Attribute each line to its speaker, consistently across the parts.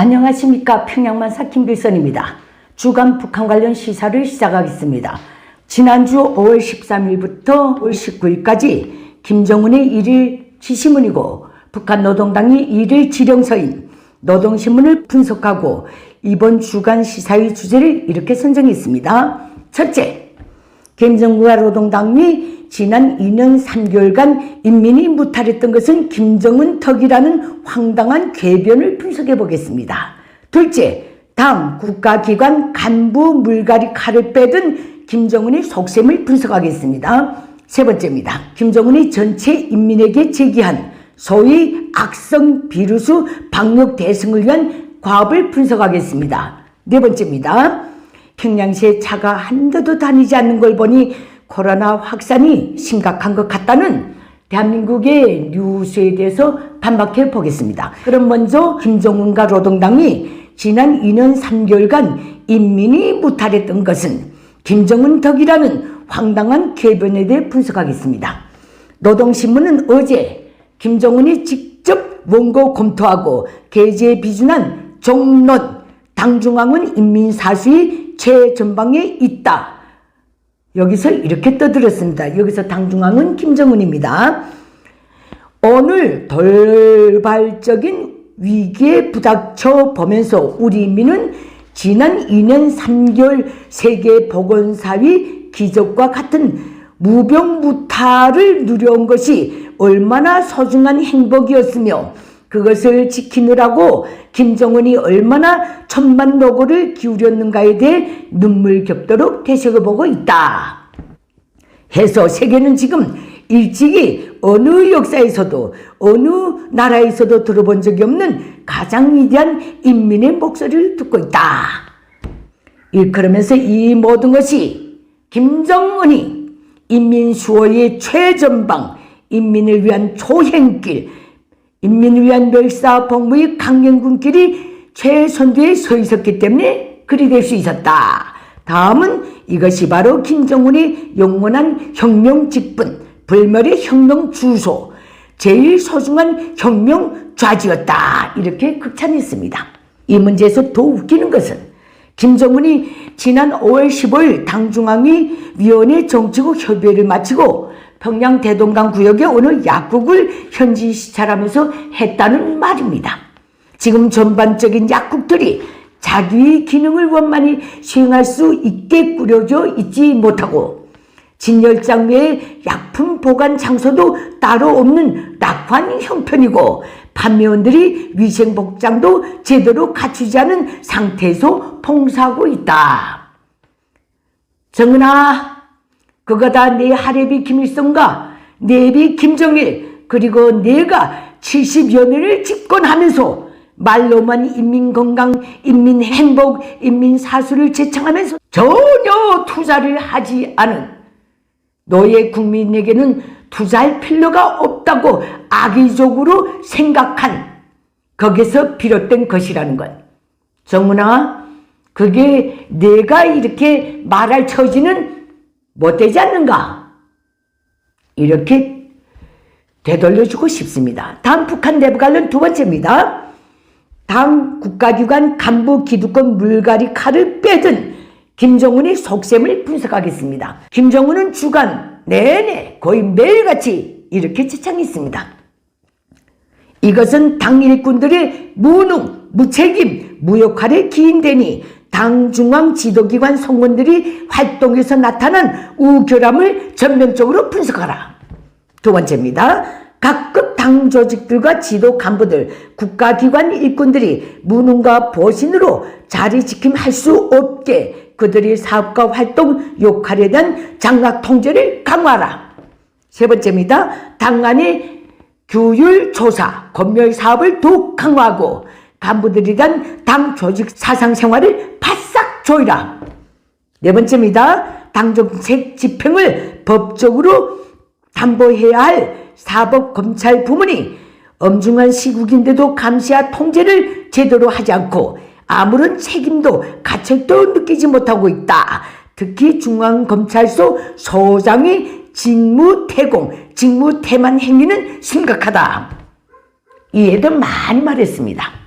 Speaker 1: 안녕하십니까. 평양만사 김길선입니다. 주간 북한 관련 시사를 시작하겠습니다. 지난주 5월 13일부터 5월 19일까지 김정은의 일일 지시문이고 북한 노동당이 일일 지령서인 노동신문을 분석하고 이번 주간 시사의 주제를 이렇게 선정했습니다. 첫째, 김정은과 노동당이 지난 2년 3개월간 인민이 무탈했던 것은 김정은 덕이라는 황당한 궤변을 분석해 보겠습니다. 둘째, 당, 국가기관, 간부 물갈이 칼을 빼든 김정은의 속셈을 분석하겠습니다. 세 번째입니다. 김정은이 전체 인민에게 제기한 소위 악성 비루스 방역 대승을 위한 과업을 분석하겠습니다. 네 번째입니다. 평양시에 차가 한 대도 다니지 않는 걸 보니 코로나 확산이 심각한 것 같다는 대한민국의 뉴스에 대해서 반박해 보겠습니다. 그럼 먼저 김정은과 노동당이 지난 2년 3개월간 인민이 무탈했던 것은 김정은 덕이라는 황당한 궤변에 대해 분석하겠습니다. 노동신문은 어제 김정은이 직접 원고 검토하고 게재에 비준한 종론 당중앙은 인민사수의 최전방에 있다. 여기서 이렇게 떠들었습니다. 여기서 당중앙은 김정은입니다. 오늘 돌발적인 위기에 부닥쳐 보면서 우리 인민은 지난 2년 3개월 세계보건사의 기적과 같은 무병무탈을 누려온 것이 얼마나 소중한 행복이었으며 그것을 지키느라고 김정은이 얼마나 천만노고를 기울였는가에 대해 눈물 겹도록 되새겨보고 있다. 해서 세계는 지금 일찍이 어느 역사에서도 어느 나라에서도 들어본 적이 없는 가장 위대한 인민의 목소리를 듣고 있다. 일컬으면서 이 모든 것이 김정은이 인민수호의 최전방, 인민을 위한 초행길, 인민을 위한 멸사복무의 강경군길이 최선두에 서 있었기 때문에 그리 될 수 있었다. 다음은 이것이 바로 김정은이 영원한 혁명 직분, 불멸의 혁명 주소, 제일 소중한 혁명 좌지였다. 이렇게 극찬했습니다. 이 문제에서 더 웃기는 것은 김정은이 지난 5월 15일 당중앙위 위원회 정치국 협의회를 마치고 평양 대동강 구역에 오늘 약국을 현지 시찰하면서 했다는 말입니다. 지금 전반적인 약국들이 자기의 기능을 원만히 수행할 수 있게 꾸려져 있지 못하고 진열장 외에 약품 보관 장소도 따로 없는 낙후한 형편이고 판매원들이 위생복장도 제대로 갖추지 않은 상태에서 봉사하고 있다. 정은아, 그거 다 내 하랩이 김일성과 내비 김정일 그리고 내가 70여 년을 집권하면서 말로만 인민건강, 인민행복, 인민사수를 제창하면서 전혀 투자를 하지 않은 너의 국민에게는 투자할 필요가 없다고 악의적으로 생각한 거기서 비롯된 것이라는 것. 정은아, 그게 내가 이렇게 말할 처지는 못되지 않는가? 이렇게 되돌려주고 싶습니다. 다음 북한 내부 관련 두 번째입니다. 당 국가기관 간부 기득권 물갈이 칼을 빼든 김정은의 속셈을 분석하겠습니다. 김정은은 주간 내내 거의 매일같이 이렇게 지창했습니다. 이것은 당 일꾼들의 무능, 무책임, 무역할에 기인되니 당 중앙 지도기관 성원들이 활동에서 나타난 우결함을 전면적으로 분석하라. 두 번째입니다. 각급 당 조직들과 지도 간부들, 국가기관 일꾼들이 무능과 보신으로 자리 지킴할 수 없게 그들의 사업과 활동 역할에 대한 장악 통제를 강화하라. 세 번째입니다. 당 안의 규율 조사, 검열 사업을 더욱 강화하고 간부들에 대한 당 조직 사상 생활을 바싹 조이라. 네 번째입니다. 당 정책 집행을 법적으로 담보해야 할 사법 검찰 부문이 엄중한 시국인데도 감시와 통제를 제대로 하지 않고 아무런 책임도 가책도 느끼지 못하고 있다. 특히 중앙검찰소 소장의 직무태공, 직무태만 행위는 심각하다. 이에도 많이 말했습니다.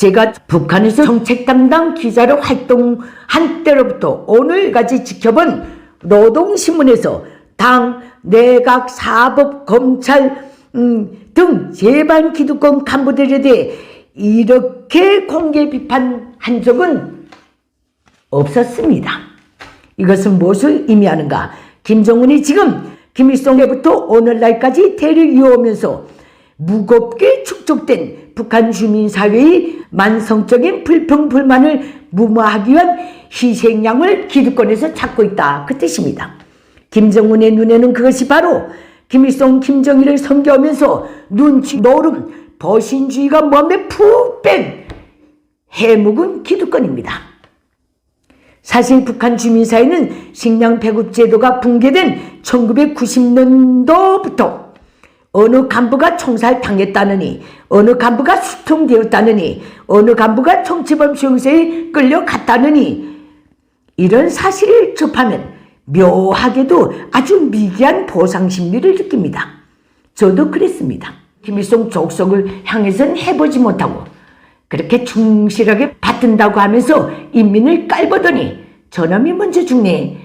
Speaker 1: 제가 북한에서 정책 담당 기자로 활동한 때로부터 오늘까지 지켜본 노동신문에서 당, 내각, 사법, 검찰 등 제반 기득권 간부들에 대해 이렇게 공개 비판한 적은 없었습니다. 이것은 무엇을 의미하는가? 김정은이 지금 김일성에부터 오늘날까지 대를 이어오면서 무겁게 축적된 북한 주민사회의 만성적인 불평불만을 무마하기 위한 희생양을 기득권에서 찾고 있다. 그 뜻입니다. 김정은의 눈에는 그것이 바로 김일성, 김정일을 섬겨오면서 눈치 노름, 버신주의가 몸에 푹 뺀 해묵은 기득권입니다. 사실 북한 주민사회는 식량 배급 제도가 붕괴된 1990년도부터 어느 간부가 총살당했다느니, 어느 간부가 수통되었다느니, 어느 간부가 정치범 수용소에 끌려갔다느니 이런 사실을 접하면 묘하게도 아주 미개한 보상심리를 느낍니다. 저도 그랬습니다. 김일성 족속을 향해서는 해보지 못하고 그렇게 충실하게 받든다고 하면서 인민을 깔보더니 저놈이 먼저 죽네,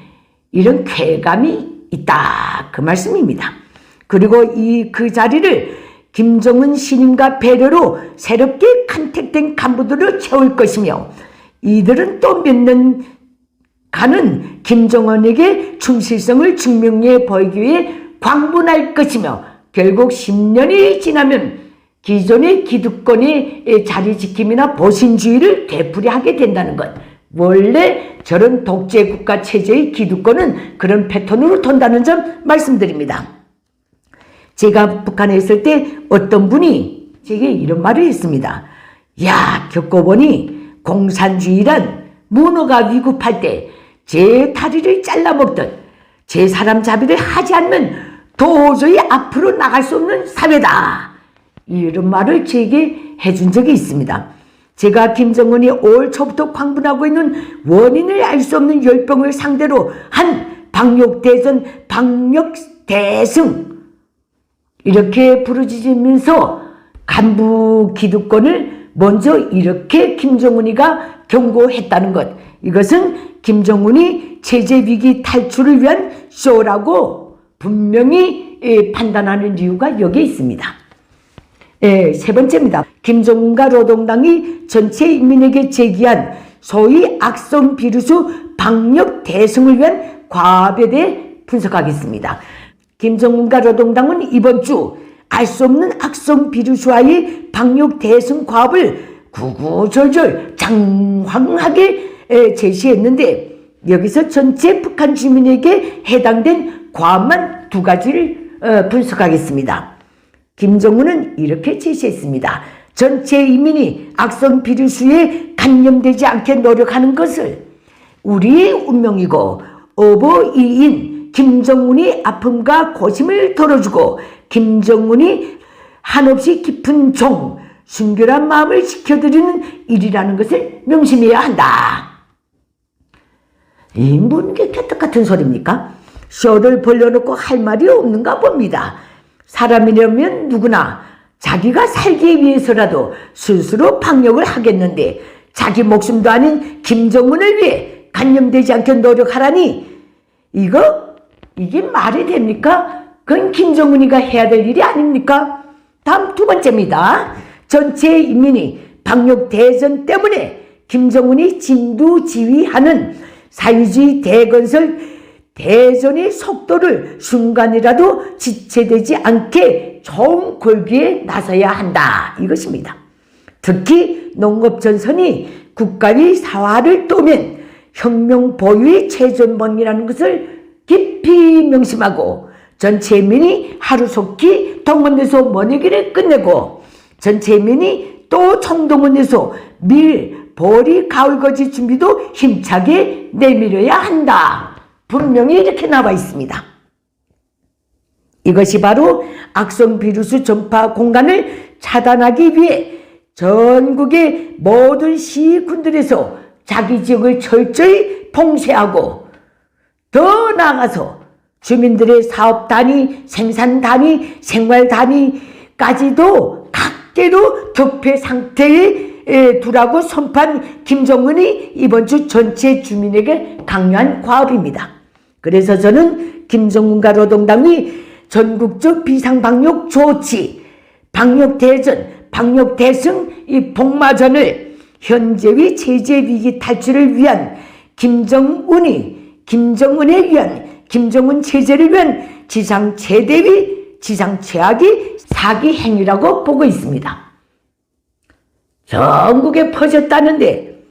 Speaker 1: 이런 쾌감이 있다, 그 말씀입니다. 그리고 그 자리를 김정은 신임과 배려로 새롭게 컨택된 간부들을 채울 것이며 이들은 또 몇 년간은 김정은에게 충실성을 증명해 보이기 위해 광분할 것이며 결국 10년이 지나면 기존의 기득권의 자리 지킴이나 보신주의를 되풀이하게 된다는 것. 원래 저런 독재국가 체제의 기득권은 그런 패턴으로 돈다는 점 말씀드립니다. 제가 북한에 있을 때 어떤 분이 제게 이런 말을 했습니다. 야, 겪어보니 공산주의란 문어가 위급할 때 제 다리를 잘라먹듯 제 사람 잡이를 하지 않으면 도저히 앞으로 나갈 수 없는 사회다. 이런 말을 제게 해준 적이 있습니다. 제가 김정은이 올 초부터 광분하고 있는 원인을 알 수 없는 열병을 상대로 한 방역대전, 방역대승 이렇게 부르짖으면서 간부 기득권을 먼저 이렇게 김정은이가 경고했다는 것, 이것은 김정은이 체제 위기 탈출을 위한 쇼라고 분명히 판단하는 이유가 여기에 있습니다. 세 번째입니다. 김정은과 노동당이 전체 인민에게 제기한 소위 악성 비루수 방역 대승을 위한 과업에 대해 분석하겠습니다. 김정은과 노동당은 이번 주 알 수 없는 악성 비루수와의 방역 대승 과업을 구구절절 장황하게 제시했는데 여기서 전체 북한 주민에게 해당된 과업만 두 가지를 분석하겠습니다. 김정은은 이렇게 제시했습니다. 전체 인민이 악성 비루수에 감염되지 않게 노력하는 것을 우리의 운명이고 어버이인 김정은이 아픔과 고심을 덜어주고 김정은이 한없이 깊은 종, 순결한 마음을 지켜드리는 일이라는 것을 명심해야 한다. 이 뭔게 개떡 같은 소리입니까? 쇼를 벌려놓고 할 말이 없는가 봅니다. 사람이라면 누구나 자기가 살기 위해서라도 스스로 방역을 하겠는데 자기 목숨도 아닌 김정은을 위해 감염되지 않게 노력하라니 이게 말이 됩니까? 그건 김정은이가 해야 될 일이 아닙니까? 다음 두 번째입니다. 전체 인민이 방역 대전 때문에 김정은이 진두지휘하는 사회주의 대건설 대전의 속도를 순간이라도 지체되지 않게 총 걸기에 나서야 한다. 이것입니다. 특히 농업전선이 국가의 사활을 떠면 혁명 보유의 최전방이라는 것을 깊이 명심하고 전체 민이 하루속히 동원돼서 모내기를 끝내고 전체 민이 또 총동원해서 밀, 보리, 가을거지 준비도 힘차게 내밀어야 한다. 분명히 이렇게 나와 있습니다. 이것이 바로 악성 비루스 전파 공간을 차단하기 위해 전국의 모든 시군들에서 자기 지역을 철저히 봉쇄하고 더 나아가서 주민들의 사업 단위, 생산 단위, 생활 단위까지도 각계로 적폐 상태에 두라고 선포한 김정은이 이번 주 전체 주민에게 강요한 과업입니다. 그래서 저는 김정은과 노동당이 전국적 비상방역 조치, 방역대전, 방역대승 이 복마전을 현재의 제재위기 탈출을 위한 김정은에 위한 김정은 체제를 위한 지상최대의 지상최악의 사기 행위라고 보고 있습니다. 전국에 퍼졌다는데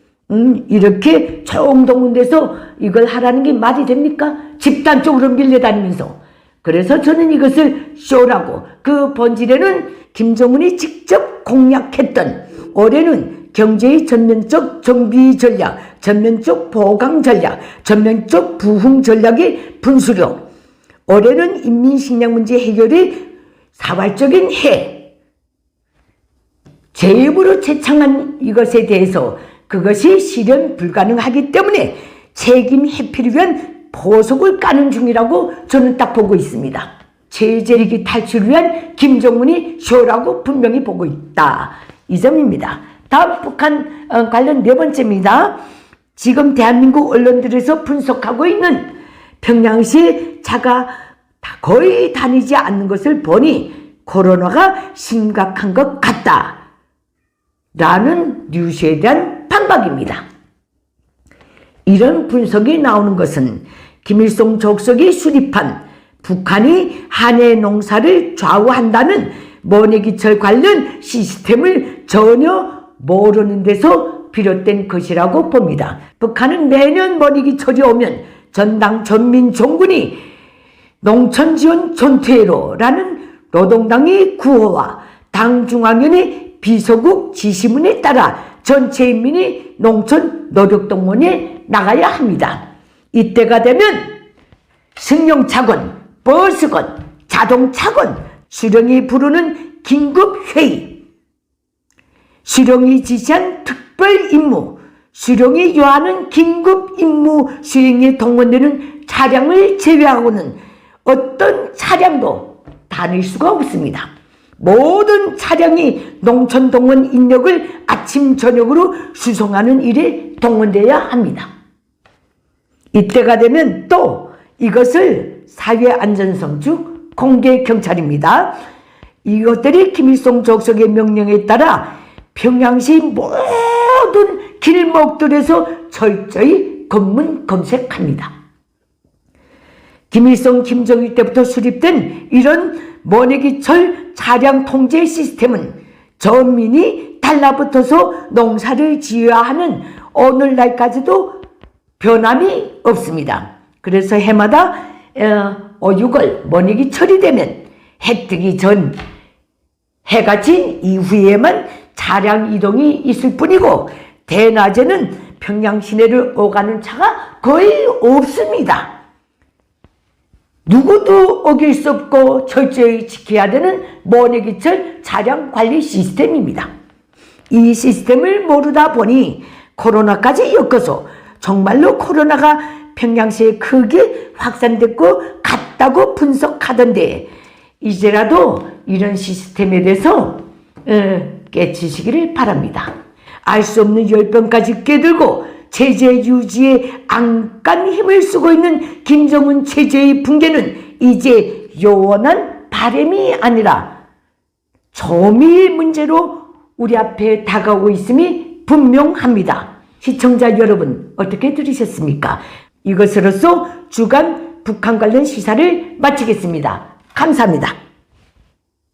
Speaker 1: 이렇게 총동원돼서 이걸 하라는 게 말이 됩니까? 집단적으로 밀려다니면서. 그래서 저는 이것을 쇼라고, 그 본질에는 김정은이 직접 공약했던, 올해는 경제의 전면적 정비 전략, 전면적 보강 전략, 전면적 부흥 전략의 분수령, 올해는 인민식량 문제 해결의 사활적인 해, 제 입으로 채창한 이것에 대해서 그것이 실현 불가능하기 때문에 책임 회피를 위한 보석을 까는 중이라고 저는 딱 보고 있습니다. 제재위기 탈출을 위한 김정은이 쇼라고 분명히 보고 있다. 이 점입니다. 다음 북한 관련 네 번째입니다. 지금 대한민국 언론들에서 분석하고 있는 평양시 차가 거의 다니지 않는 것을 보니 코로나가 심각한 것 같다 라는 뉴스에 대한 반박입니다. 이런 분석이 나오는 것은 김일성 족속이 수립한 북한이 한해 농사를 좌우한다는 모내기철 관련 시스템을 전혀 모르는 데서 비롯된 것이라고 봅니다. 북한은 매년 모내기철이 오면 전당 전민종군이 농촌지원 전투회로라는 노동당의 구호와 당중앙위원회 비서국 지시문에 따라 전체 인민이 농촌 노력동원에 나가야 합니다. 이때가 되면 승용차건, 버스건, 자동차건, 수령이 부르는 긴급회의, 수령이 지시한 특별임무, 수령이 요하는 긴급임무 수행에 동원되는 차량을 제외하고는 어떤 차량도 다닐 수가 없습니다. 모든 차량이 농촌 동원 인력을 아침 저녁으로 수송하는 일에 동원되어야 합니다. 이때가 되면 또 이것을 사회안전성주 공개경찰입니다. 이것들이 김일성 족속의 명령에 따라 평양시 모든 길목들에서 철저히 검문 검색합니다. 김일성 김정일 때부터 수립된 이런 모내기철 차량 통제 시스템은 전민이 달라붙어서 농사를 지어야 하는 오늘날까지도 변함이 없습니다. 그래서 해마다 5, 6월 모내기철이 되면 해 뜨기 전, 해가 진 이후에만 차량 이동이 있을 뿐이고 대낮에는 평양 시내를 오가는 차가 거의 없습니다. 누구도 어길 수 없고 철저히 지켜야 되는 모내기철 차량 관리 시스템입니다. 이 시스템을 모르다 보니 코로나까지 엮어서 정말로 코로나가 평양시에 크게 확산됐고 같다고 분석하던데 이제라도 이런 시스템에 대해서 깨치시기를 바랍니다. 알 수 없는 열병까지 꿰들고 체제 유지에 안간 힘을 쓰고 있는 김정은 체제의 붕괴는 이제 요원한 바람이 아니라 조미의 문제로 우리 앞에 다가오고 있음이 분명합니다. 시청자 여러분 어떻게 들으셨습니까? 이것으로서 주간 북한 관련 시사를 마치겠습니다. 감사합니다.